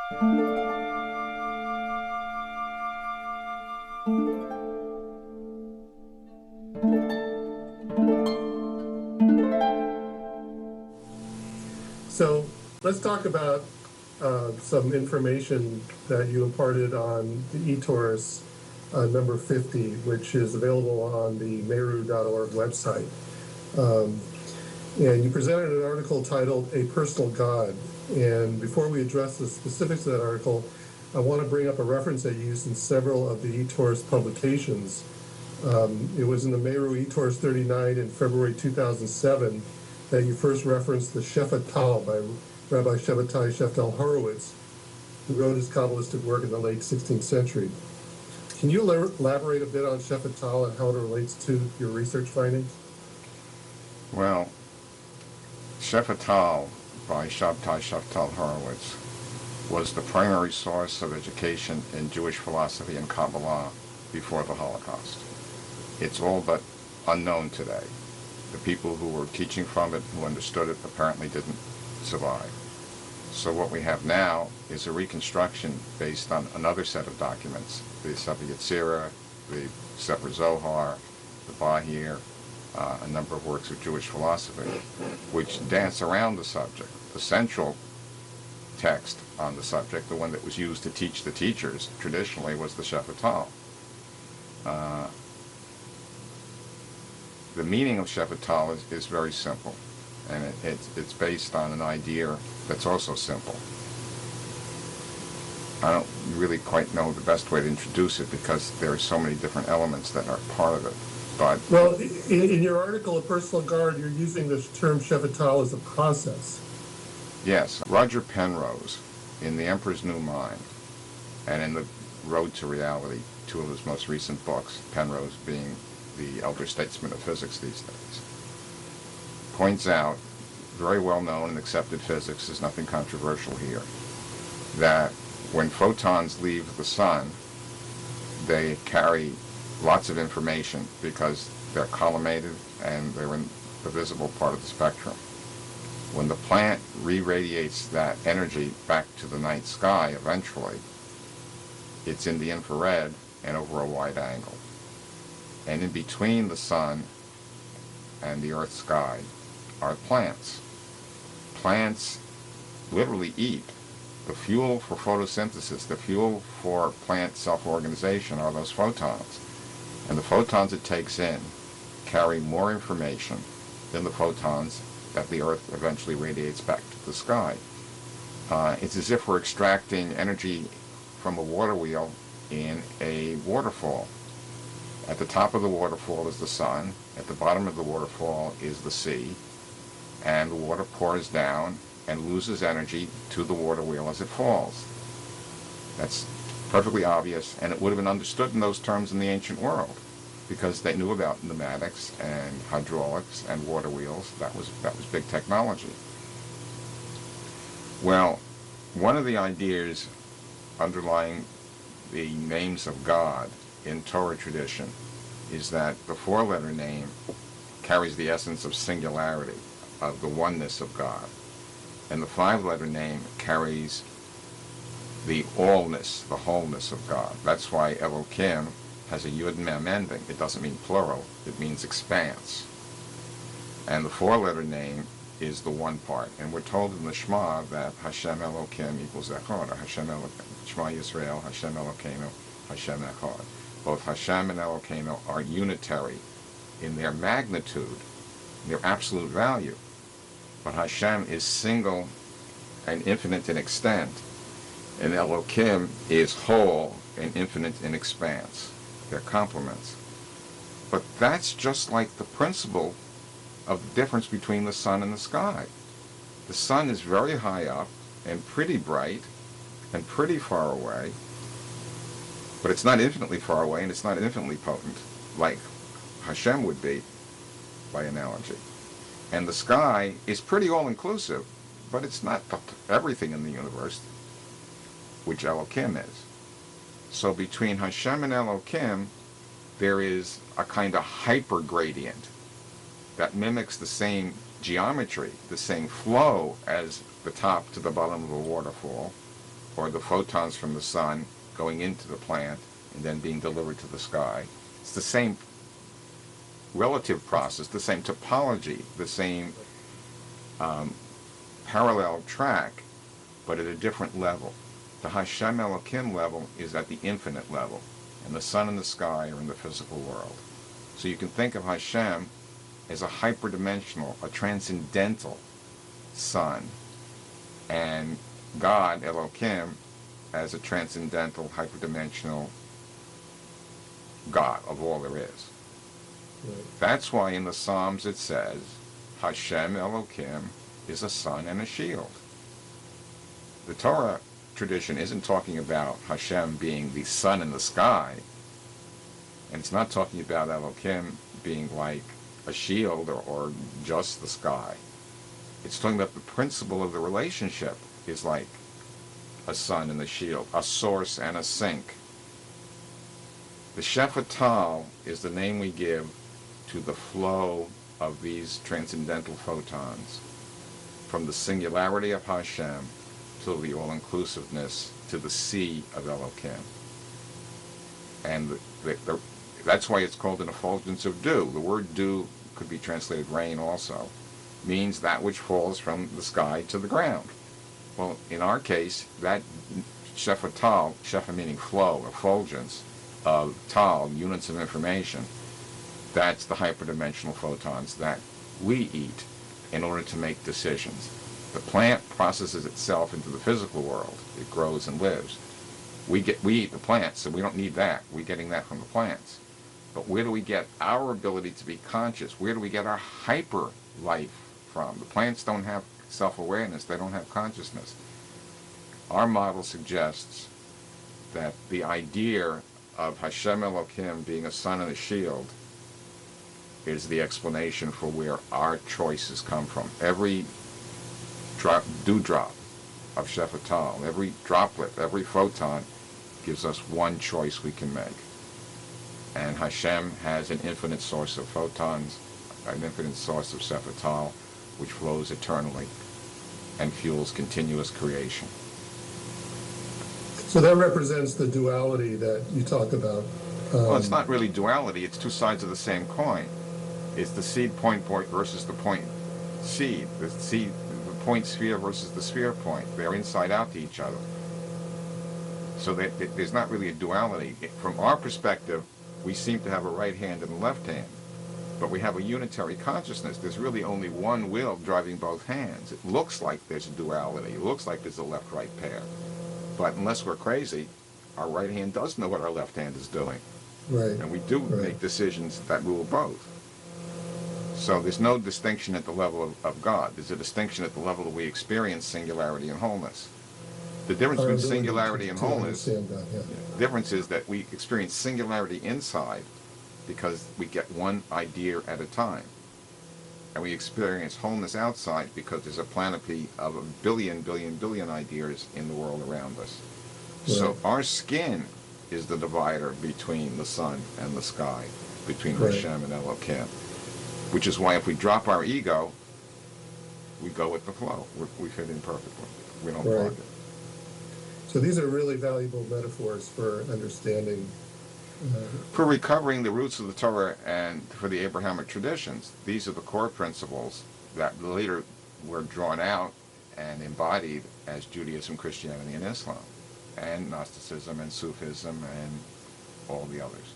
So let's talk about some information that you imparted on the eTORUS number 50, which is available on the Meru.org website. And you presented an article titled A Personal God. And before we address the specifics of that article, I want to bring up a reference I used in several of the eTORUS publications. It was in the Meru eTORUS 39 in February 2007 that you first referenced the Shefatal by Rabbi Shabbatai Sheftel Horowitz, who wrote his Kabbalistic work in the late 16th century. Can you elaborate a bit on Shefatal and how it relates to your research findings? Well, Shefatal by Shabbatai Sheftel Horowitz was the primary source of education in Jewish philosophy and Kabbalah before the Holocaust. It's all but unknown today. The people who were teaching from it, who understood it, apparently didn't survive. So what we have now is a reconstruction based on another set of documents, the Sefer Yetzirah, the Sefer Zohar, the Bahir, a number of works of Jewish philosophy, which dance around the subject. The central text on the subject, the one that was used to teach the teachers traditionally, was the Shefatal. The meaning of Shefatal is very simple, and it's based on an idea that's also simple. I don't really quite know the best way to introduce it because there are so many different elements that are part of it. But well, in your article, A Personal God, you're using the term Shefatal as a process. Yes, Roger Penrose, in The Emperor's New Mind and in The Road to Reality, two of his most recent books, Penrose being the elder statesman of physics these days, points out, very well known and accepted physics, there's nothing controversial here, that when photons leave the sun, they carry lots of information because they're collimated and they're in the visible part of the spectrum. When the plant re-radiates that energy back to the night sky eventually, it's in the infrared and over a wide angle. And in between the sun and the earth sky are plants. Plants literally eat. The fuel for photosynthesis, the fuel for plant self-organization are those photons. And the photons it takes in carry more information than the photons that the earth eventually radiates back to the sky. It's as if we're extracting energy from a water wheel in a waterfall. At the top of the waterfall is the sun, at the bottom of the waterfall is the sea, and the water pours down and loses energy to the water wheel as it falls. That's perfectly obvious, and it would have been understood in those terms in the ancient world, because they knew about pneumatics and hydraulics and water wheels. That was big technology. Well, one of the ideas underlying the names of God in Torah tradition is that the four-letter name carries the essence of singularity, of the oneness of God. And the five-letter name carries the allness, the wholeness of God. That's why Elohim has a Yud Mem ending. It doesn't mean plural, it means expanse. And the four-letter name is the one part. And we're told in the Shema that Hashem Elohim equals Echad, or Hashem Elohim, Shema Yisrael, Hashem Elokeinu, Hashem Echad. Both Hashem and Elokeinu are unitary in their magnitude, their absolute value. But Hashem is single and infinite in extent, and Elohim is whole and infinite in expanse. They're complements. But that's just like the principle of the difference between the sun and the sky. The sun is very high up and pretty bright and pretty far away, but it's not infinitely far away and it's not infinitely potent like Hashem would be by analogy. And the sky is pretty all-inclusive, but it's not everything in the universe, which Elohim is. So between Hashem and Elohim, there is a kind of hyper gradient that mimics the same geometry, the same flow as the top to the bottom of a waterfall, or the photons from the sun going into the plant and then being delivered to the sky. It's the same relative process, the same topology, the same parallel track, but at a different level. The Hashem Elohim level is at the infinite level, and the sun and the sky are in the physical world. So you can think of Hashem as a hyperdimensional, a transcendental sun, and God, Elohim, as a transcendental, hyperdimensional God of all there is. Right. That's why in the Psalms it says, Hashem Elohim is a sun and a shield. The Torah tradition isn't talking about Hashem being the sun in the sky, and it's not talking about Elohim being like a shield or just the sky. It's talking about the principle of the relationship is like a sun and a shield, a source and a sink. The Shefatal is the name we give to the flow of these transcendental photons from the singularity of Hashem to the all-inclusiveness to the sea of Elohim. And that's why it's called an effulgence of dew. The word dew could be translated rain also. Means that which falls from the sky to the ground. Well, in our case, that Shefatal, Shefa meaning flow, effulgence, of Tal, units of information, that's the hyperdimensional photons that we eat in order to make decisions. The plant processes itself into the physical world. It grows and lives. We eat the plants, so we don't need that. We're getting that from the plants. But where do we get our ability to be conscious? Where do we get our hyper life from? The plants don't have self-awareness. They don't have consciousness. Our model suggests that the idea of Hashem Elohim being a sun and a shield is the explanation for where our choices come from. Every dewdrop of Shefatal, every droplet, every photon gives us one choice we can make. And Hashem has an infinite source of photons, an infinite source of Shefatal, which flows eternally and fuels continuous creation. So that represents the duality that you talk about. Well, it's not really duality. It's two sides of the same coin. It's the seed point versus the point seed. The point sphere versus the sphere point. They're inside out to each other. So there's not really a duality. From our perspective, we seem to have a right hand and a left hand. But we have a unitary consciousness. There's really only one will driving both hands. It looks like there's a duality. It looks like there's a left-right pair. But unless we're crazy, our right hand does know what our left hand is doing. Right. And we do make decisions that rule both. So there's no distinction at the level of God. There's a distinction at the level that we experience singularity and wholeness. The difference between singularity and wholeness, the difference is that we experience singularity inside because we get one idea at a time. And we experience wholeness outside because there's a planopy of a billion ideas in the world around us. Right. So our skin is the divider between the sun and the sky, between Hashem and Elohim. Which is why if we drop our ego, we go with the flow. We fit in perfectly. We don't block it. So these are really valuable metaphors for understanding. For recovering the roots of the Torah and for the Abrahamic traditions, these are the core principles that later were drawn out and embodied as Judaism, Christianity, and Islam, and Gnosticism, and Sufism, and all the others.